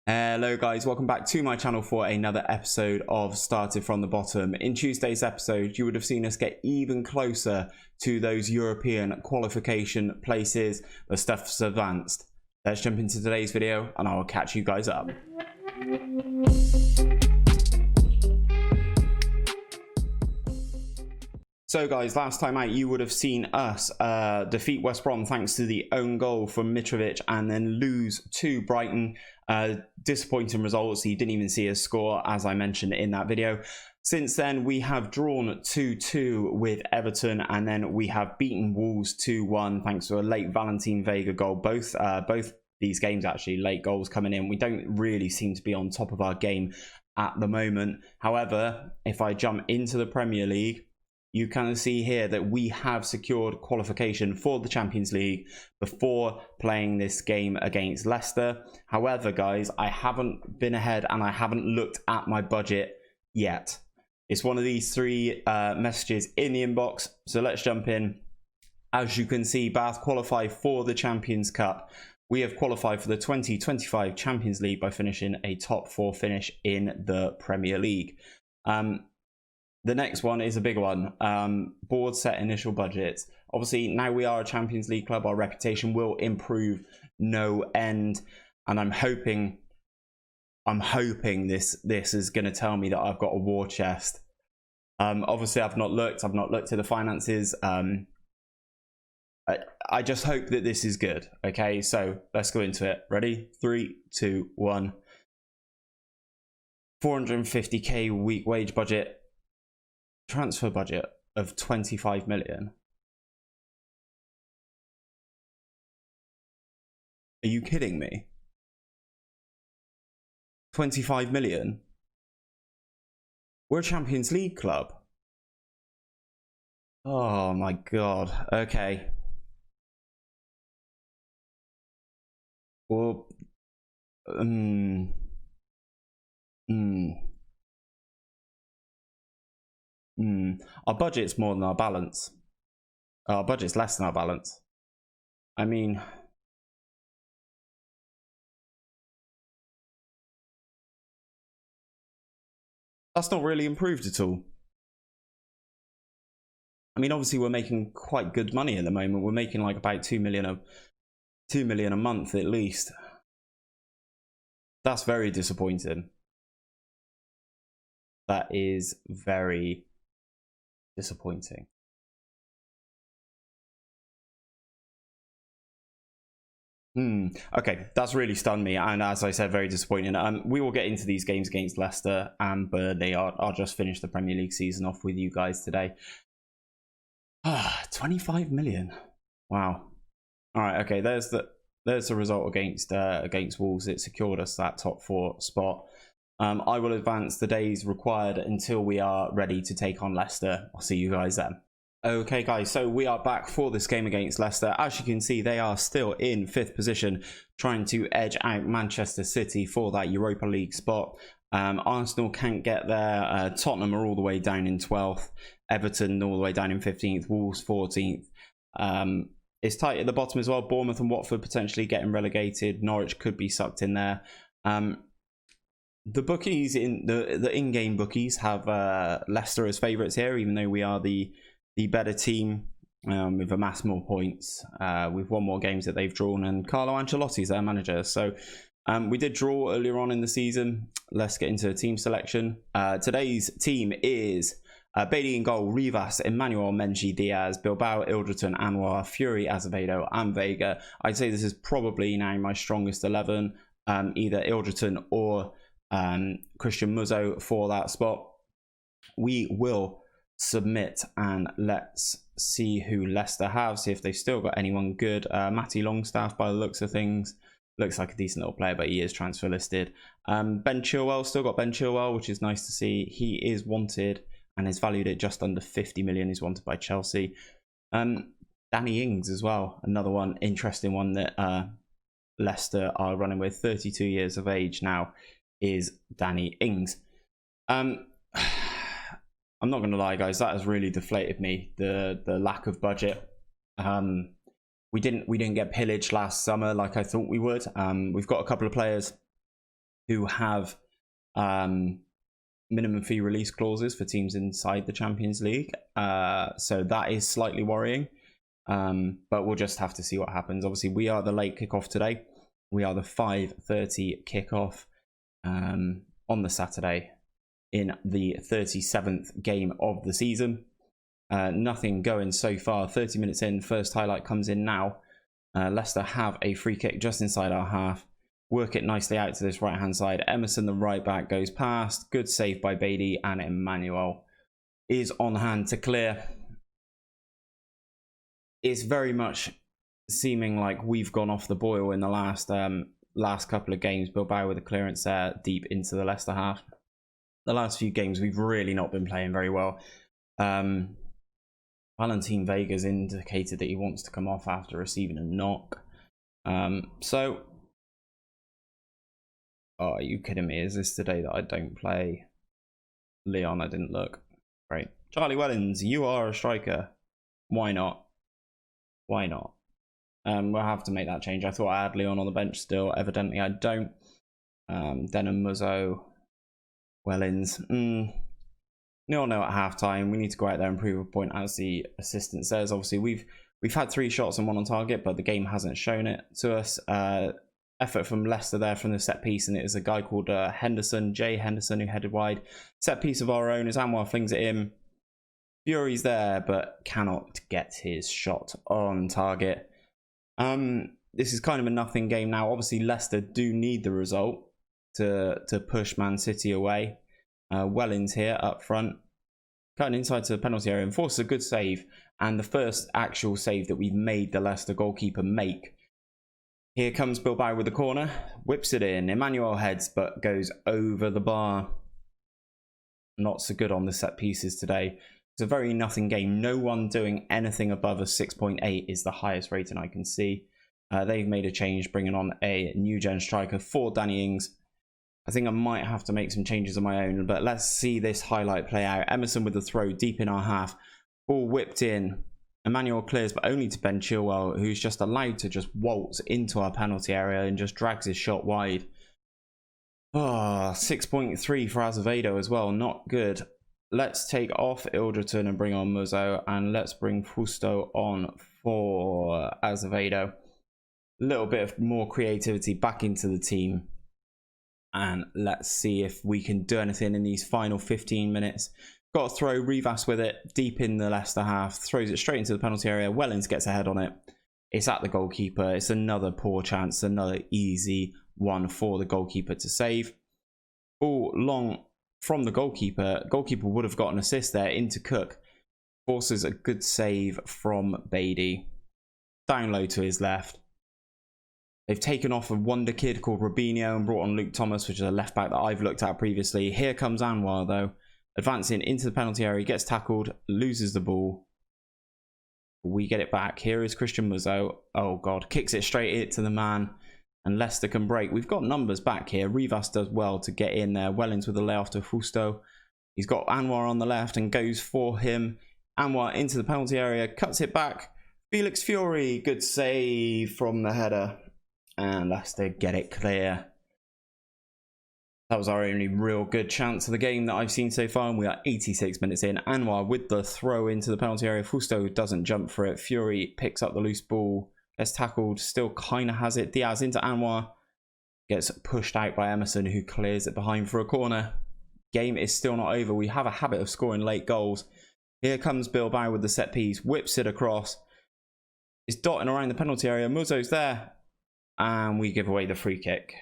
Hello guys, welcome back to my channel for another episode of Started From the Bottom. In Tuesday's episode, you would have seen us get even closer to those European qualification places, but stuff's advanced. Let's jump into today's video and I will catch you guys up. So guys, last time out you would have seen us defeat West Brom thanks to the own goal from Mitrovic and then lose to Brighton. Disappointing results. He didn't even see us score, as I mentioned in that video. Since then we have drawn 2-2 with Everton and then we have beaten Wolves 2-1 thanks to a late Valentin Vega goal. Both these games actually late goals coming in. We don't really seem to be on top of our game at the moment. However, if I jump into the Premier League, you can see here that we have secured qualification for the Champions League before playing this game against Leicester. However, guys, I haven't been ahead and I haven't looked at my budget yet. It's one of these three messages in the inbox. So let's jump in. As you can see, Bath qualified for the Champions Cup. We have qualified for the 2025 Champions League by finishing a top 4 finish in the Premier League. The next one is a big one. Board set initial budgets. Obviously, now we are a Champions League club. Our reputation will improve no end. And I'm hoping this is going to tell me that I've got a war chest. Obviously, I've not looked at the finances. I just hope that this is good. Okay, so let's go into it. Ready? 3, 2, 1. 450k week wage budget. Transfer budget of 25 million. Are you kidding me? 25 million? We're a Champions League club. Oh my god. Okay. Well, Our budget's more than our balance. Our budget's less than our balance. I mean, that's not really improved at all. I mean, obviously we're making quite good money at the moment. We're making like about 2 million a month at least. That's very disappointing. That is very disappointing. Okay, that's really stunned me, and as I said, very disappointing. We will get into these games against Leicester and Burnley. I'll just finish the Premier League season off with you guys today. 25 million. Wow. All right. Okay. There's the result against Wolves. It secured us that top 4 spot. I will advance the days required until we are ready to take on Leicester. I'll see you guys then. Okay guys, so we are back for this game against Leicester. As you can see, they are still in 5th position, trying to edge out Manchester City for that Europa League spot. Arsenal can't get there. Tottenham are all the way down in 12th. Everton all the way down in 15th. Wolves 14th. It's tight at the bottom as well. Bournemouth and Watford potentially getting relegated. Norwich could be sucked in there. The bookies the in-game bookies have Leicester as favourites here, even though we are the better team. We've amassed more points. We've won more games that they've drawn, and Carlo Ancelotti's their manager. So we did draw earlier on in the season. Let's get into the team selection. Today's team is Bailey in goal, Rivas, Emmanuel, Menji, Diaz, Bilbao, Ildreton, Anwar, Fury, Azevedo, and Vega. I'd say this is probably now my strongest 11. Either Ildreton or Christian Muzzo for that spot. We will submit and let's see who Leicester have, see if they've still got anyone good. Matty Longstaff, by the looks of things, looks like a decent little player, but he is transfer listed. Ben Chilwell, still got Ben Chilwell, which is nice to see. He is wanted and is valued at just under 50 million. He's wanted by Chelsea. Danny Ings as well, another one, interesting one that Leicester are running with. 32 years of age now is Danny Ings. I'm not going to lie, guys, that has really deflated me, the lack of budget. We didn't get pillaged last summer like I thought we would. We've got a couple of players who have minimum fee release clauses for teams inside the Champions League. So that is slightly worrying. But we'll just have to see what happens. Obviously, we are the late kickoff today. We are the 5:30 kickoff on the Saturday in the 37th game of the season. Nothing going so far. 30 minutes in, first highlight comes in now. Leicester have a free kick just inside our half. Work it nicely out to this right hand side. Emerson, the right back, goes past. Good save by Beatty, and Emmanuel is on hand to clear. It's very much seeming like we've gone off the boil in the last couple of games. Bilbao with a clearance there deep into the Leicester half. The last few games we've really not been playing very well. Valentin Vega's indicated that he wants to come off after receiving a knock. Oh, are you kidding me? Is this the day that I don't play Leon? I didn't look. Great. Charlie Wellens, you are a striker. Why not? Why not? We'll have to make that change. I thought I had Leon on the bench still. Evidently I don't. Denham, Muzzo, Wellens. 0-0 at half time. We need to go out there and prove a point, as the assistant says. Obviously, we've had 3 shots and 1 on target, but the game hasn't shown it to us. Effort from Leicester there from the set piece, and it is a guy called Jay Henderson, who headed wide. Set piece of our own as Anwar flings it in. Fury's there, but cannot get his shot on target. This is kind of a nothing game now. Obviously, Leicester do need the result to push Man City away. Wellens here up front, cutting inside to the penalty area and forces a good save, and the first actual save that we've made the Leicester goalkeeper make. Here comes Bilbao with the corner, whips it in. Emmanuel heads but goes over the bar. Not so good on the set pieces today. It's a very nothing game. No one doing anything above a 6.8 is the highest rating I can see. They've made a change, bringing on a new gen striker for Danny Ings. I think I might have to make some changes of my own, but let's see this highlight play out. Emerson with the throw deep in our half. Ball whipped in. Emmanuel clears, but only to Ben Chilwell, who's just allowed to just waltz into our penalty area and just drags his shot wide. 6.3 for Azevedo as well. Not good. Let's take off Ilderton and bring on Muzzo, and let's bring Fusto on for Azevedo. A little bit of more creativity back into the team. And let's see if we can do anything in these final 15 minutes. Got a throw, Rivas with it, deep in the Leicester half, throws it straight into the penalty area. Wellens gets a head on it. It's at the goalkeeper. It's another poor chance, another easy one for the goalkeeper to save. Ball long from the goalkeeper. Goalkeeper would have got an assist there into Cook. Forces a good save from Beatty. Down low to his left. They've taken off a wonder kid called Robinho and brought on Luke Thomas, which is a left back that I've looked at previously. Here comes Anwar though. Advancing into the penalty area, gets tackled, loses the ball. We get it back. Here is Christian Muzzo. Oh God, kicks it straight to the man, and Leicester can break. We've got numbers back here. Rivas does well to get in there. Wellens with a layoff to Fusto. He's got Anwar on the left and goes for him. Anwar into the penalty area, cuts it back. Felix Fury, good save from the header, and Leicester get it clear. That was our only real good chance of the game that I've seen so far, and we are 86 minutes in. Anwar with the throw into the penalty area. Fusto doesn't jump for it. Fury picks up the loose ball, gets tackled, still kind of has it. Diaz into Anwar, gets pushed out by Emerson, who clears it behind for a corner. Game is still not over. We have a habit of scoring late goals. Here comes Bilbao with the set piece, whips it across. It's dotting around the penalty area. Muzzo's there, and we give away the free kick.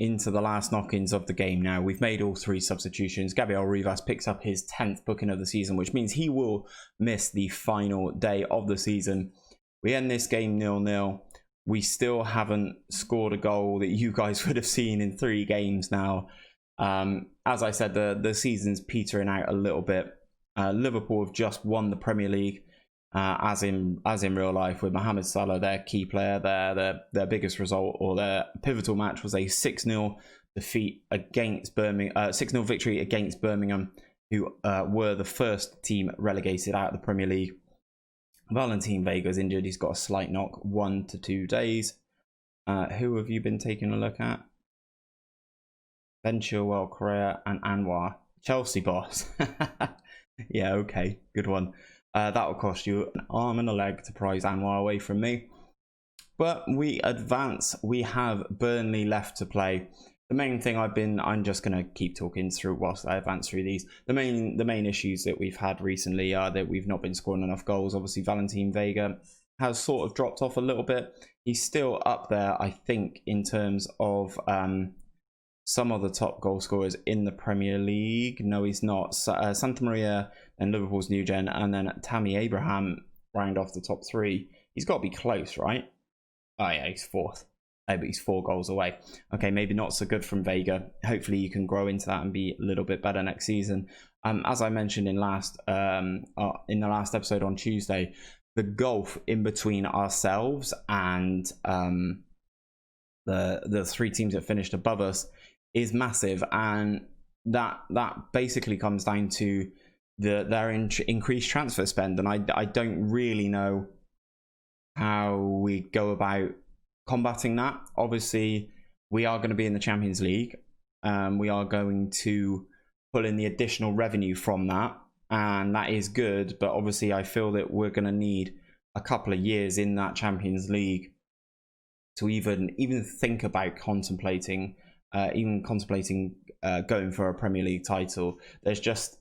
Into the last knock-ins of the game now. We've made all 3 substitutions. Gabriel Rivas picks up his 10th booking of the season, which means he will miss the final day of the season. We end this game 0-0. We still haven't scored a goal that you guys would have seen in 3 games now. As I said, the season's petering out a little bit. Liverpool have just won the Premier League. As in real life, with Mohamed Salah, their key player, their biggest result or their pivotal match was a 6-0 defeat against Birmingham, 6-0 victory against Birmingham, who were the first team relegated out of the Premier League. Valentin Vega's injured. He's got a slight knock, 1 to 2 days. Who have you been taking a look at? Ben Chilwell, Correa, and Anwar. Chelsea boss. Yeah, okay, good one. That will cost you an arm and a leg to prize Anwar away from me. But we advance. We have Burnley left to play. The main thing I'm just going to keep talking through whilst I advance through these. The main issues that we've had recently are that we've not been scoring enough goals. Obviously, Valentin Vega has sort of dropped off a little bit. He's still up there, I think, in terms of some of the top goal scorers in the Premier League. No, he's not. Santa Maria and Liverpool's new gen, and then Tammy Abraham round off the top three. He's got to be close, right? Oh yeah, he's fourth. Oh, but he's 4 goals away. Okay, maybe not so good from Vega. Hopefully you can grow into that and be a little bit better next season. As I mentioned in the last episode on Tuesday, the gulf in between ourselves and the 3 teams that finished above us is massive, and that basically comes down to their increased transfer spend, and I don't really know how we go about combating that. Obviously, we are going to be in the Champions League. We are going to pull in the additional revenue from that, and that is good. But obviously, I feel that we're going to need a couple of years in that Champions League to even think about contemplating going for a Premier League title. There's just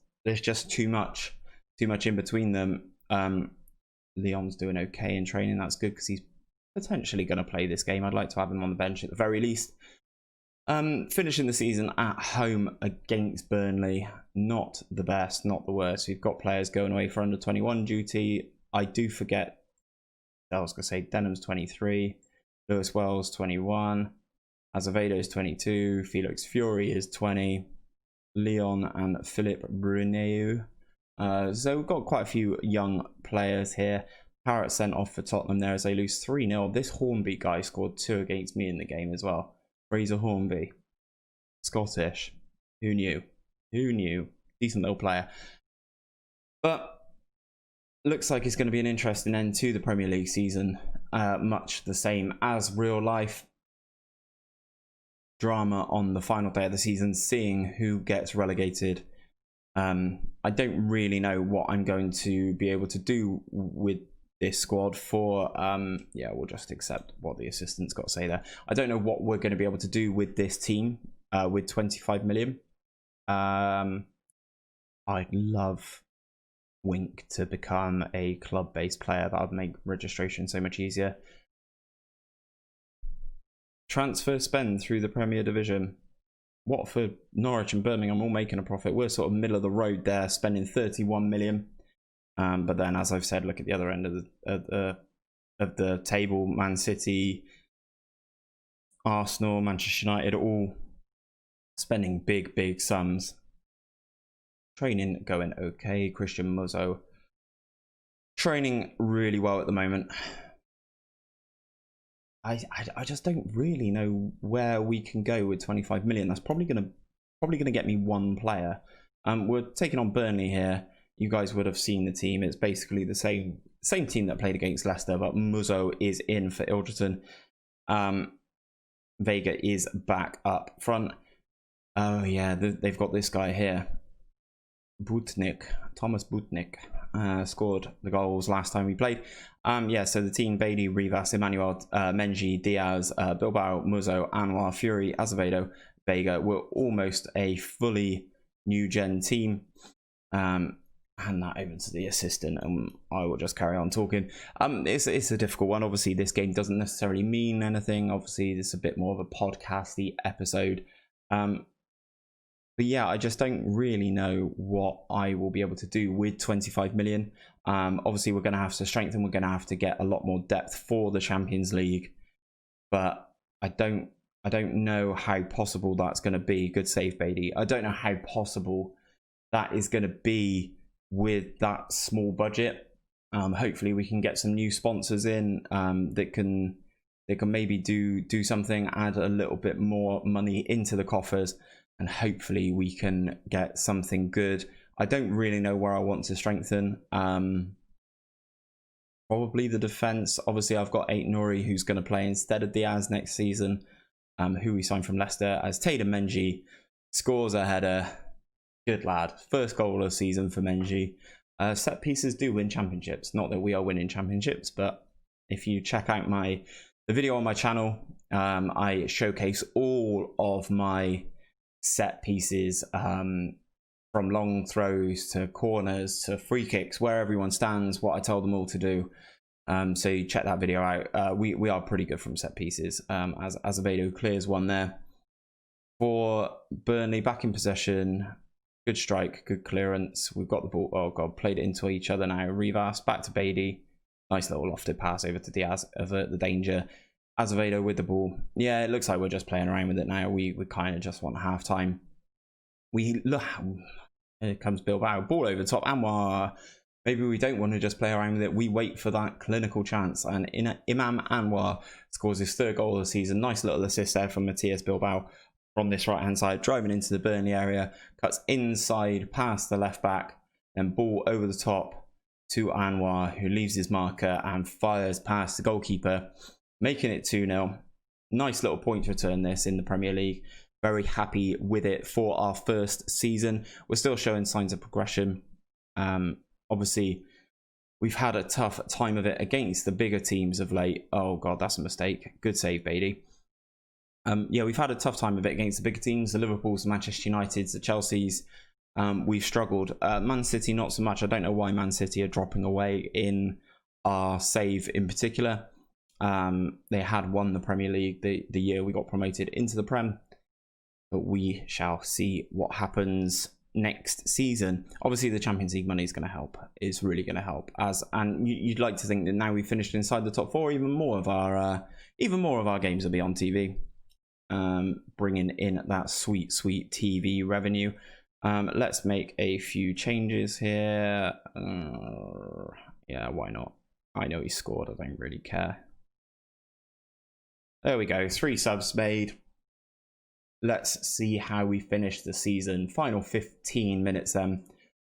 too much in between them. Leon's doing okay in training. That's good because he's potentially going to play this game. I'd like to have him on the bench at the very least. Finishing the season at home against Burnley, not the best, not the worst. We've got players going away for under 21 duty. I do forget, I was going to say Denham's 23, Lewis Wells 21, Azevedo's 22, Felix Fury is 20, Leon and Philip Bruneu. So we've got quite a few young players here. Parrott sent off for Tottenham there as they lose 3-0. This Hornby guy scored 2 against me in the game as well. Fraser Hornby. Scottish. Who knew? Who knew? Decent little player. But looks like it's going to be an interesting end to the Premier League season. Much the same as real life. Drama on the final day of the season, seeing who gets relegated. I don't really know what I'm going to be able to do with this squad for yeah, we'll just accept what the assistant's got to say there. I don't know what we're going to be able to do with this team with 25 million. I'd love Wink to become a club-based player. That would make registration so much easier. Transfer spend through the Premier Division. Watford, Norwich and Birmingham all making a profit. We're sort of middle of the road there, spending 31 million. But then, as I've said, look at the other end of the table. Man City, Arsenal, Manchester United, all spending big sums. Training going okay. Christian Muzzo training really well at the moment. I just don't really know where we can go with 25 million. That's probably gonna get me 1 player. We're taking on Burnley here. You guys would have seen the team. It's basically the same team that played against Leicester, but Muzzo is in for Ilderton. Vega is back up front. Oh yeah, they've got this guy here. Thomas Butnik scored the goals last time we played. Yeah, so the team: Bailey, Rivas, Emmanuel, Menji, Diaz, Bilbao, Muzzo, Anwar, Fury, Azevedo, Vega. We're almost a fully new gen team. Hand that over to the assistant, and I will just carry on talking. It's a difficult one. Obviously, this game doesn't necessarily mean anything. Obviously, this is a bit more of a podcasty episode. But yeah, I just don't really know what I will be able to do with 25 million. Obviously, we're going to have to strengthen. We're going to have to get a lot more depth for the Champions League. But I don't know how possible that's going to be. Good save, Beatty. I don't know how possible that is going to be with that small budget. Hopefully, we can get some new sponsors in that can maybe do something, add a little bit more money into the coffers. And hopefully we can get something good. I don't really know where I want to strengthen. Probably the defence. Obviously, I've got Aït-Nouri, who's going to play instead of Diaz next season, who we signed from Leicester, as Tatum Menji scores a header. Good lad. First goal of the season for Menji. Set pieces do win championships. Not that we are winning championships, but if you check out the video on my channel, I showcase all of my set pieces, from long throws to corners to free kicks, where everyone stands, what I told them all to do. So you check that video out. We are pretty good from set pieces, as Azevedo clears one there. For Burnley, back in possession, good strike, good clearance. We've got the ball. Oh god, played it into each other now. Rivas back to Beatty. Nice little lofted pass over to Diaz, avert the danger. Azevedo with the ball. Yeah, it looks like we're just playing around with it now. We kind of just want half time. We look. Here comes Bilbao. Ball over the top. Anwar. Maybe we don't want to just play around with it. We wait for that clinical chance. And Imam Anwar scores his third goal of the season. Nice little assist there from Matthias Bilbao from this right hand side, driving into the Burnley area. Cuts inside past the left back. Then ball over the top to Anwar, who leaves his marker and fires past the goalkeeper, making it 2-0. Nice little point return this in the Premier League. Very happy with it for our first season. We're still showing signs of progression. Obviously, we've had a tough time of it against the bigger teams of late. Oh god, that's a mistake. Good save, Beatty. Yeah, we've had a tough time of it against the bigger teams, the Liverpools, the Manchester Uniteds, the Chelseas. We've struggled. Man City, not so much. I don't know why Man City are dropping away in our save in particular. They had won the Premier League the year we got promoted into the Prem. But we shall see what happens next season. Obviously, the Champions League money is going to help. It's really going to help. And you'd like to think that now we've finished inside the top four, even more of our games will be on TV, bringing in that sweet TV revenue. Let's make a few changes here. Yeah, why not? I know he scored. I don't really care. There we go. 3 subs made. Let's see how we finish the season. Final 15 minutes then.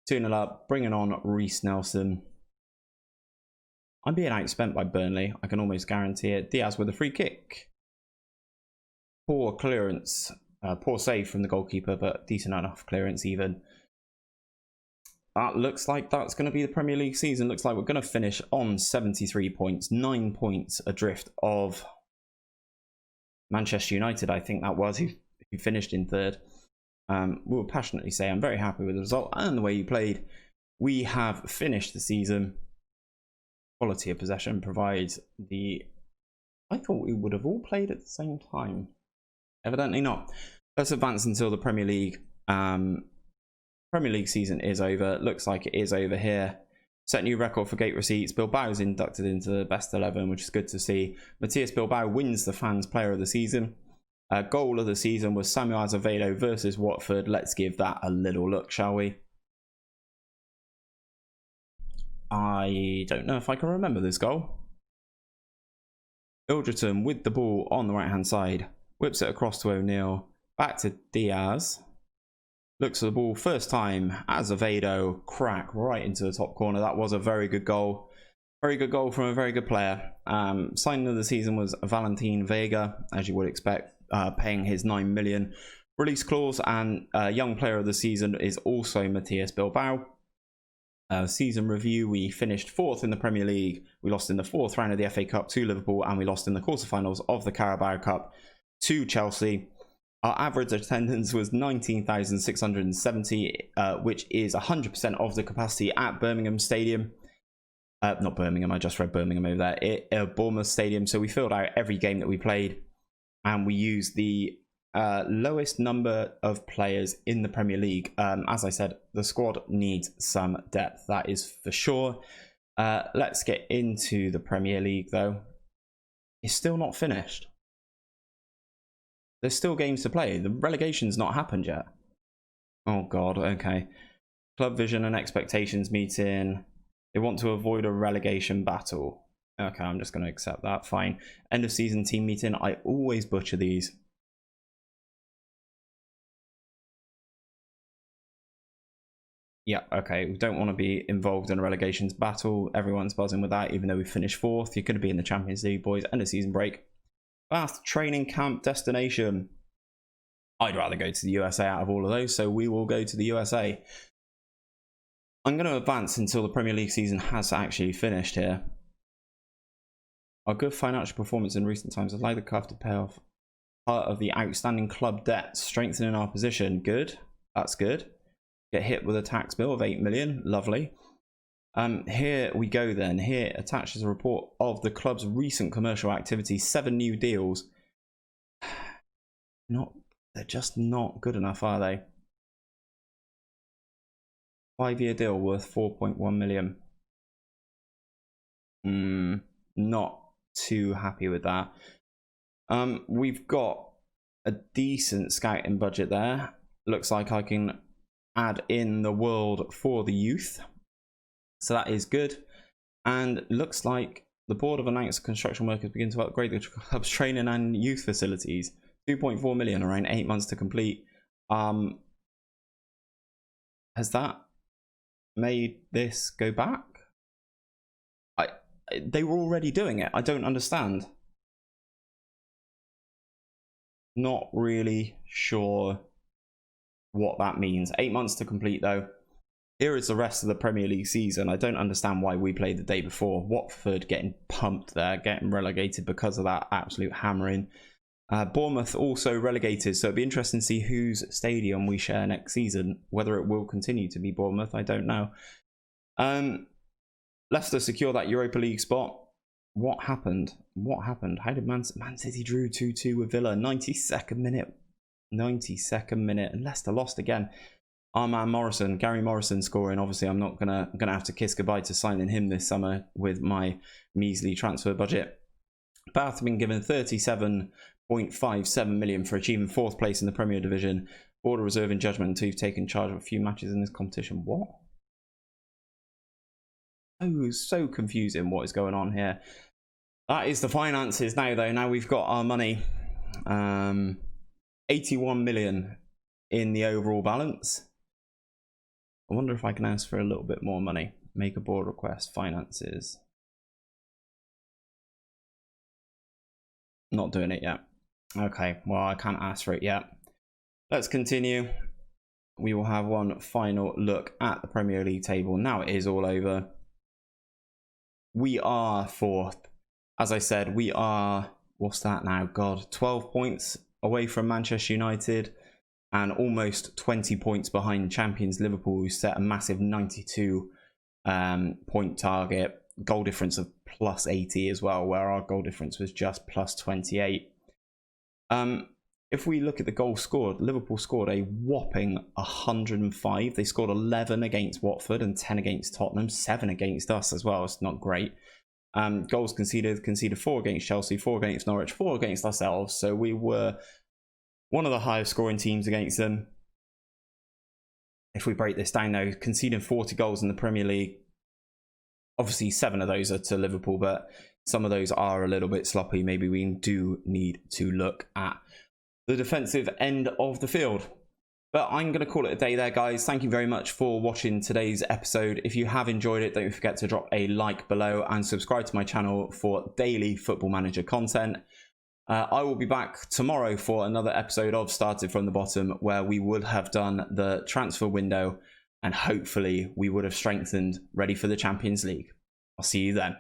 2-0 up, bringing on Reece Nelson. I'm being outspent by Burnley. I can almost guarantee it. Diaz with a free kick. Poor clearance. Poor save from the goalkeeper, but decent enough clearance even. That looks like that's going to be the Premier League season. Looks like we're going to finish on 73 points. 9 points adrift of Manchester United, I think that was, who finished in third. We will passionately say I'm very happy with the result and the way you played. We have finished the season. Quality of possession provides the... I thought we would have all played at the same time. Evidently not. Let's advance until the Premier League. Premier League season is over. Looks like it is over here. Set new record for gate receipts. Bilbao is inducted into the best 11, which is good to see. Matthias Bilbao wins the fans player of the season. Goal of the season was Samuel Azevedo versus Watford. Let's give that a little look, shall we? I don't know if I can remember this goal. Ilderton with the ball on the right hand side. Whips it across to O'Neill. Back to Diaz. Looks at the ball first time. Azevedo, crack right into the top corner. That was a very good goal. Very good goal from a very good player. Signing of the season was Valentin Vega, as you would expect, paying his 9 million release clause. And young player of the season is also Matthias Bilbao. Season review, we finished 4th in the Premier League. We lost in the 4th round of the FA Cup to Liverpool, and we lost in the quarterfinals of the Carabao Cup to Chelsea. Our average attendance was 19,670, which is 100% of the capacity at Birmingham Stadium. Not Birmingham, I just read Birmingham over there. Bournemouth Stadium. So we filled out every game that we played, and we used the lowest number of players in the Premier League. As I said, the squad needs some depth, that is for sure. Let's get into the Premier League, though. It's still not finished. There's still games to play. The relegation's not happened yet. Oh god, okay. Club vision and expectations meeting. They want to avoid a relegation battle. Okay, I'm just going to accept that. Fine. End of season team meeting. I always butcher these. Yeah, okay. We don't want to be involved in a relegations battle. Everyone's buzzing with that, even though we finished 4th. You're going to be in the Champions League, boys, and a season break. Bath training camp destination. I'd rather go to the USA out of all of those, so we will go to the USA. I'm going to advance until the Premier League season has actually finished here. Our good financial performance in recent times has allowed the club to pay off part of the outstanding club debt, strengthening our position. Good. That's good. Get hit with a tax bill of 8 million. Lovely. Here we go then. Here attaches a report of the club's recent commercial activity. 7 new deals. They're just not good enough, are they? 5-year deal worth 4.1 million. Not too happy with that. We've got a decent scouting budget there. Looks like I can add in the world for the youth, so that is good. And looks like the board have announced construction workers begin to upgrade the club's training and youth facilities. 2.4 million, around 8 months to complete. Has that made this go back? They were already doing it. I don't understand. Not really sure what that means. 8 months to complete though. Here is the rest of the Premier League season. I don't understand why we played the day before. Watford getting pumped there, getting relegated because of that absolute hammering. Bournemouth also relegated, so it'd be interesting to see whose stadium we share next season. Whether it will continue to be Bournemouth, I don't know. Leicester secure that Europa League spot. What happened? What happened? How did Man City drew 2-2 with Villa? 92nd minute. 92nd minute, and Leicester lost again. Our man Morrison, Gary Morrison scoring. Obviously, I'm not gonna have to kiss goodbye to signing him this summer with my measly transfer budget. Bath have been given 37.57 million for achieving 4th place in the Premier Division. Board of reserve in judgment until you've taken charge of a few matches in this competition. What? Oh, so confusing. What is going on here? That is the finances now, though. Now we've got our money. 81 million in the overall balance. I wonder if I can ask for a little bit more money. Make a board request. Finances. Not doing it yet. Okay, well, I can't ask for it yet. Let's continue. We will have one final look at the Premier League table. Now it is all over. We are 4th. As I said, we are, what's that now? God, 12 points away from Manchester United and almost 20 points behind champions Liverpool, who set a massive 92 point target. Goal difference of plus 80 as well, where our goal difference was just plus 28. If we look at the goals scored, Liverpool scored a whopping 105. They scored 11 against Watford and 10 against Tottenham, 7 against us as well. It's not great. Goals conceded 4 against Chelsea, 4 against Norwich, 4 against ourselves. So we were one of the highest scoring teams against them. If we break this down though, conceding 40 goals in the Premier League, obviously 7 of those are to Liverpool, but some of those are a little bit sloppy. Maybe we do need to look at the defensive end of the field. But I'm going to call it a day there, guys. Thank you very much for watching today's episode. If you have enjoyed it, don't forget to drop a like below and subscribe to my channel for daily Football Manager content. I will be back tomorrow for another episode of Started From the Bottom, where we would have done the transfer window and hopefully we would have strengthened, ready for the Champions League. I'll see you then.